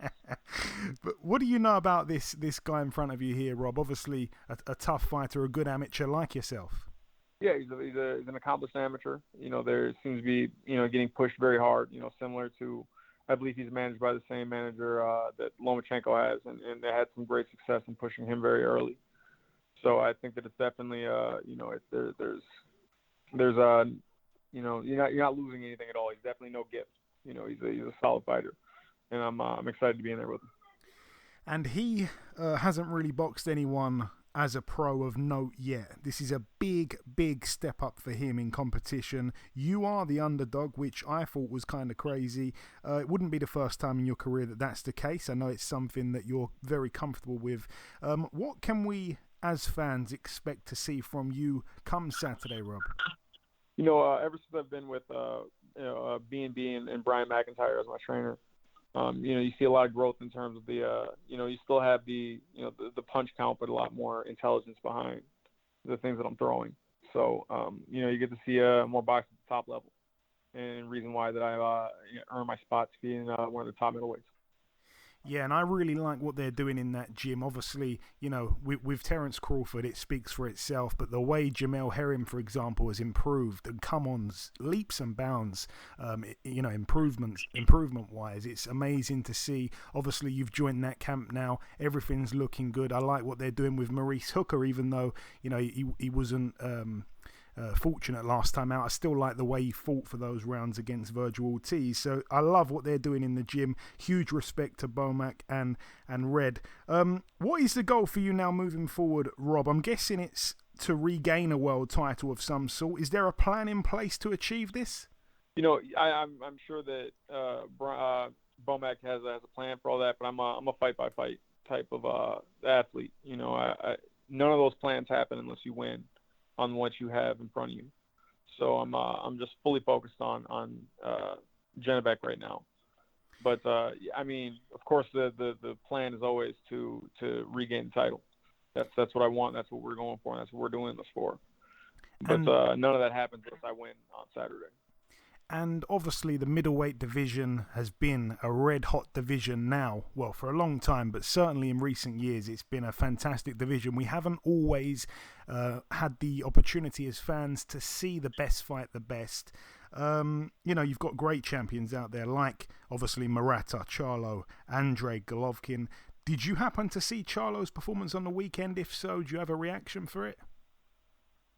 But what do you know about this guy in front of you here, Rob? Obviously a tough fighter, a good amateur like yourself. Yeah, he's an accomplished amateur. There seems to be, getting pushed very hard, similar to, I believe he's managed by the same manager that Lomachenko has, and they had some great success in pushing him very early. So I think that it's definitely, there's you're not losing anything at all. He's definitely no gift. He's a solid fighter, and I'm excited to be in there with him. And he hasn't really boxed anyone as a pro of note yet. This is a big, big step up for him in competition. You are the underdog, which I thought was kind of crazy. It wouldn't be the first time in your career that that's the case. I know it's something that you're very comfortable with. What can we, as fans, expect to see from you come Saturday, Rob? Ever since I've been with B&B and Brian McIntyre as my trainer, you see a lot of growth in terms of the, you still have the punch count, but a lot more intelligence behind the things that I'm throwing. So, you get to see more boxing at the top level, and reason why that I earned my spot to be in one of the top middleweights. Yeah, and I really like what they're doing in that gym. Obviously, with Terence Crawford, it speaks for itself. But the way Jamel Herring, for example, has improved and come on leaps and bounds, improvement-wise, it's amazing to see. Obviously, you've joined that camp now. Everything's looking good. I like what they're doing with Maurice Hooker, even though he wasn't fortunate last time out. I still like the way he fought for those rounds against Virgil Ortiz. So I love what they're doing in the gym. Huge respect to Bomac and Red. What is the goal for you now moving forward, Rob? I'm guessing it's to regain a world title of some sort. Is there a plan in place to achieve this? I'm sure that Bomac has a plan for all that, but I'm a fight-by-fight type of athlete. None of those plans happen unless you win on what you have in front of you. So I'm just fully focused on Zhanibek right now. But of course the plan is always to regain the title. That's what I want. That's what we're going for. And that's what we're doing this for. But none of that happens unless I win on Saturday. And obviously the middleweight division has been a red-hot division now, well, for a long time, but certainly in recent years it's been a fantastic division. We haven't always had the opportunity as fans to see the best fight the best. You've got great champions out there like, obviously, Murata, Charlo, Andrei Golovkin. Did you happen to see Charlo's performance on the weekend? If so, do you have a reaction for it?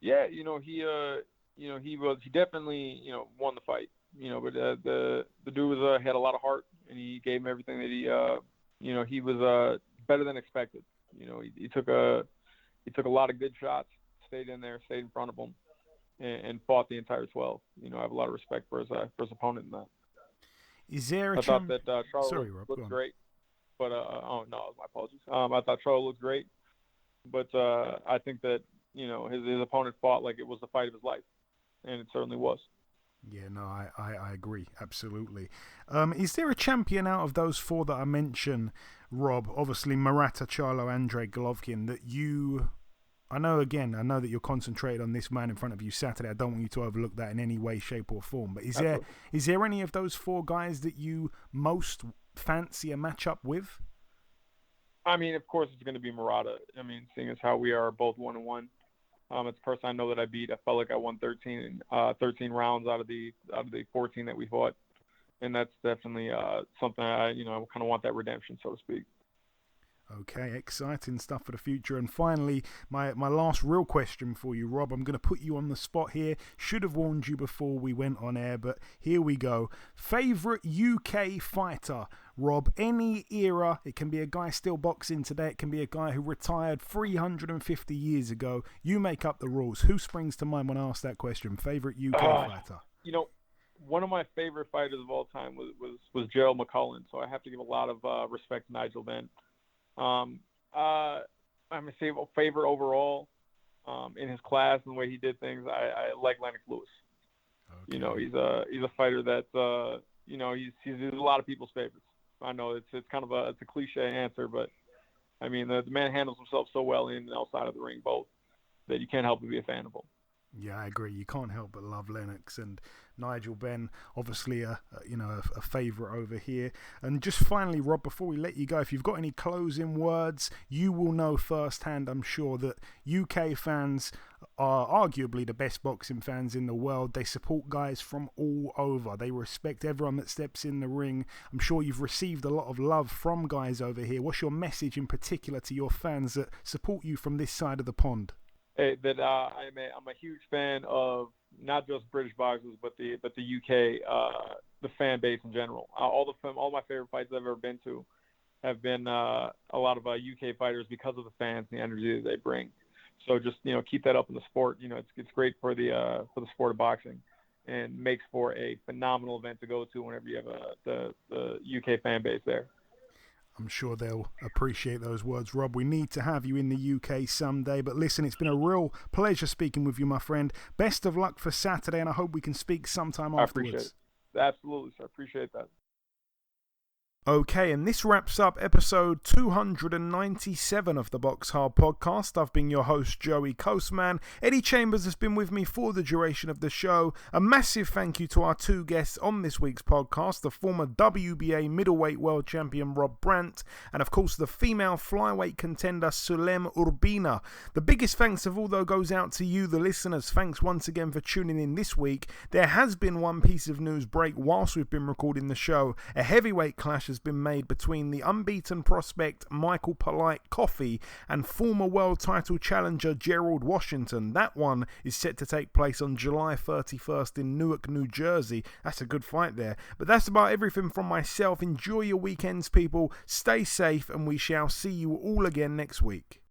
Yeah, he definitely, won the fight, but the dude had a lot of heart, and he gave him everything that he was better than expected. He took a lot of good shots, stayed in there, stayed in front of him, and fought the entire 12. I have a lot of respect for his opponent in that. Is there a I thought that Charlo Rob, looked great, but my apologies. I thought Charlo looked great, but I think that his opponent fought like it was the fight of his life. And it certainly was. Yeah, no, I agree, absolutely. Is there a champion out of those four that I mentioned, Rob? Obviously, Murata, Charlo, Andrei Golovkin, that you... I know that you're concentrated on this man in front of you Saturday. I don't want you to overlook that in any way, shape, or form. But is there any of those four guys that you most fancy a matchup with? Of course, it's going to be Murata. Seeing as how we are both 1-1. It's the person I know that I beat. I felt like I won 13 rounds out of the 14 that we fought, and that's definitely something I kind of want that redemption, so to speak. Okay, exciting stuff for the future. And finally, my last real question for you, Rob. I'm going to put you on the spot here. Should have warned you before we went on air, but here we go. Favorite UK fighter, Rob? Any era. It can be a guy still boxing today. It can be a guy who retired 350 years ago. You make up the rules. Who springs to mind when I ask that question? Favorite UK fighter? One of my favorite fighters of all time was Gerald McCullen, so I have to give a lot of respect to Nigel Benn. I'm a favorite overall in his class and the way he did things. I like Lennox Lewis. Okay. He's a fighter that he's a lot of people's favorites. I know it's kind of a cliche answer, but the man handles himself so well in and outside of the ring both that you can't help but be a fan of him. Yeah, I agree. You can't help but love Lennox and Nigel Benn, obviously a favourite over here. And just finally, Rob, before we let you go, if you've got any closing words, you will know firsthand, I'm sure, that UK fans are arguably the best boxing fans in the world. They support guys from all over. They respect everyone that steps in the ring. I'm sure you've received a lot of love from guys over here. What's your message in particular to your fans that support you from this side of the pond? I'm a huge fan of not just British boxers, but the UK, the fan base in general. All my favorite fights I've ever been to have been a lot of UK fighters because of the fans and the energy that they bring. So just keep that up in the sport. It's great for the sport of boxing, and makes for a phenomenal event to go to whenever you have the UK fan base there. I'm sure they'll appreciate those words, Rob. We need to have you in the UK someday. But listen, it's been a real pleasure speaking with you, my friend. Best of luck for Saturday, and I hope we can speak sometime afterwards. I appreciate it. Absolutely, sir. I appreciate that. Okay, and this wraps up episode 297 of the BoxHard Podcast. I've been your host, Joey Coastman. Eddie Chambers has been with me for the duration of the show. A massive thank you to our two guests on this week's podcast, the former WBA Middleweight World Champion Rob Brant, and of course the female Flyweight contender Sulem Urbina. The biggest thanks of all, though, goes out to you, the listeners. Thanks once again for tuning in this week. There has been one piece of news break whilst we've been recording the show. A heavyweight clash has been made between the unbeaten prospect Michael Polite Coffey and former world title challenger Gerald Washington. That one is set to take place on July 31st in Newark, New Jersey. That's a good fight there. But that's about everything from myself. Enjoy your weekends, people. Stay safe, and we shall see you all again next week.